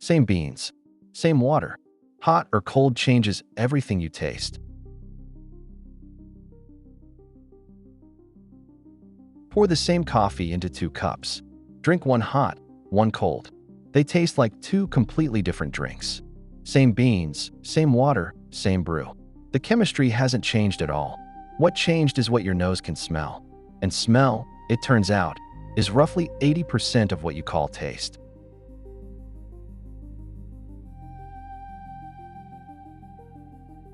Same beans, same water. Hot or cold changes everything you taste. Pour the same coffee into 2 cups. Drink one hot, one cold. They taste like 2 completely different drinks. Same beans, same water, same brew. The chemistry hasn't changed at all. What changed is what your nose can smell. And smell, it turns out, is roughly 80% of what you call taste.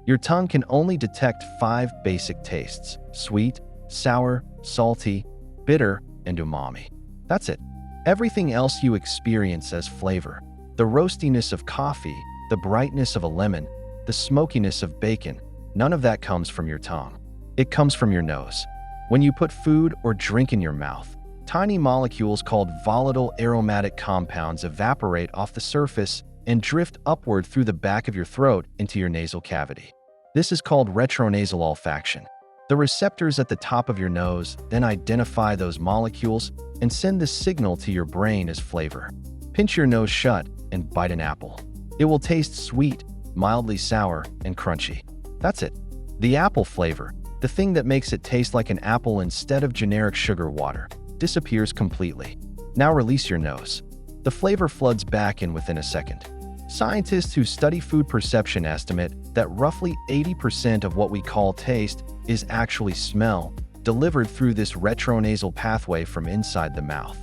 Your tongue can only detect 5 basic tastes: sweet, sour, salty, bitter, and umami. That's it. Everything else you experience as flavor. The roastiness of coffee, the brightness of a lemon, the smokiness of bacon, none of that comes from your tongue. It comes from your nose. When you put food or drink in your mouth, tiny molecules called volatile aromatic compounds evaporate off the surface and drift upward through the back of your throat into your nasal cavity. This is called retronasal olfaction. The receptors at the top of your nose then identify those molecules and send the signal to your brain as flavor. Pinch your nose shut and bite an apple. It will taste sweet, mildly sour, and crunchy. That's it. The apple flavor, the thing that makes it taste like an apple instead of generic sugar water, disappears completely. Now release your nose. The flavor floods back in within a second. Scientists who study food perception estimate that roughly 80% of what we call taste is actually smell, delivered through this retronasal pathway from inside the mouth.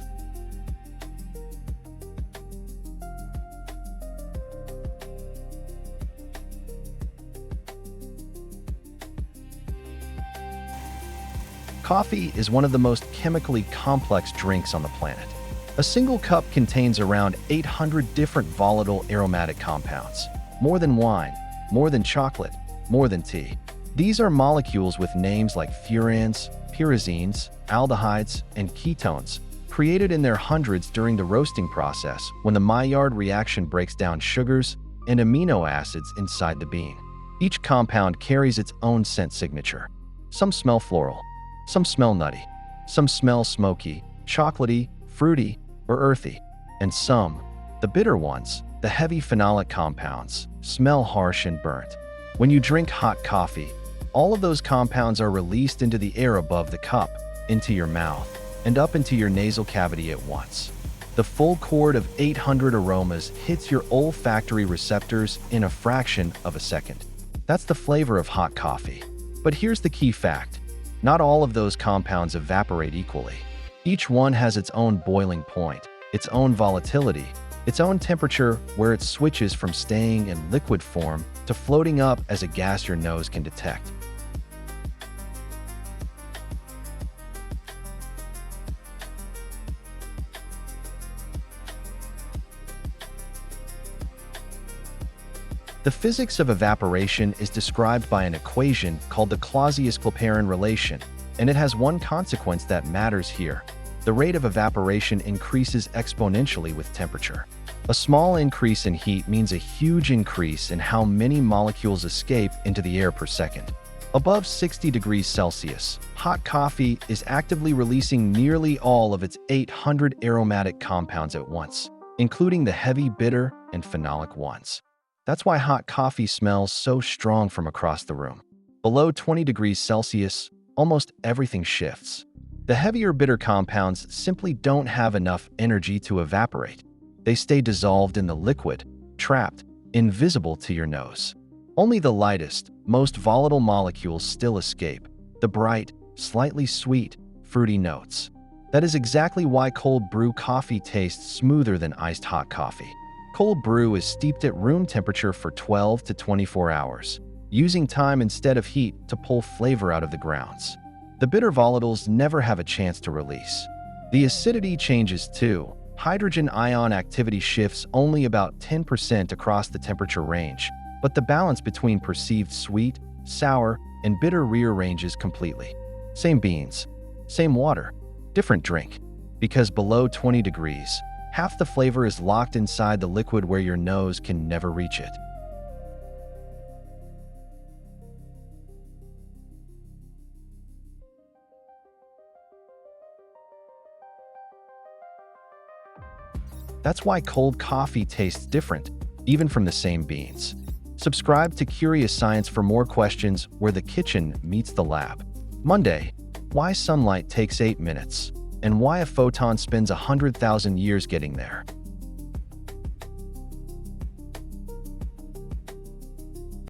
Coffee is one of the most chemically complex drinks on the planet. A single cup contains around 800 different volatile aromatic compounds. More than wine, more than chocolate, more than tea. These are molecules with names like furans, pyrazines, aldehydes, and ketones, created in their hundreds during the roasting process when the Maillard reaction breaks down sugars and amino acids inside the bean. Each compound carries its own scent signature. Some smell floral, some smell nutty, some smell smoky, chocolatey, fruity, or earthy, and some, the bitter ones, the heavy phenolic compounds, smell harsh and burnt. When you drink hot coffee, all of those compounds are released into the air above the cup, into your mouth, and up into your nasal cavity at once. The full chord of 800 aromas hits your olfactory receptors in a fraction of a second. That's the flavor of hot coffee. But here's the key fact. Not all of those compounds evaporate equally. Each one has its own boiling point, its own volatility, its own temperature where it switches from staying in liquid form to floating up as a gas your nose can detect. The physics of evaporation is described by an equation called the Clausius-Clapeyron relation, and it has one consequence that matters here. The rate of evaporation increases exponentially with temperature. A small increase in heat means a huge increase in how many molecules escape into the air per second. Above 60 degrees Celsius, hot coffee is actively releasing nearly all of its 800 aromatic compounds at once, including the heavy bitter and phenolic ones. That's why hot coffee smells so strong from across the room. Below 20 degrees Celsius, almost everything shifts. The heavier bitter compounds simply don't have enough energy to evaporate. They stay dissolved in the liquid, trapped, invisible to your nose. Only the lightest, most volatile molecules still escape, the bright, slightly sweet, fruity notes. That is exactly why cold brew coffee tastes smoother than iced hot coffee. Cold brew is steeped at room temperature for 12 to 24 hours, using time instead of heat to pull flavor out of the grounds. The bitter volatiles never have a chance to release. The acidity changes too. Hydrogen ion activity shifts only about 10% across the temperature range, but the balance between perceived sweet, sour, and bitter rearranges completely. Same beans, same water, different drink. Because below 20 degrees, half the flavor is locked inside the liquid where your nose can never reach it. That's why cold coffee tastes different, even from the same beans. Subscribe to Curious Science for more questions where the kitchen meets the lab. Monday, why sunlight takes 8 minutes, and why a photon spends 100,000 years getting there.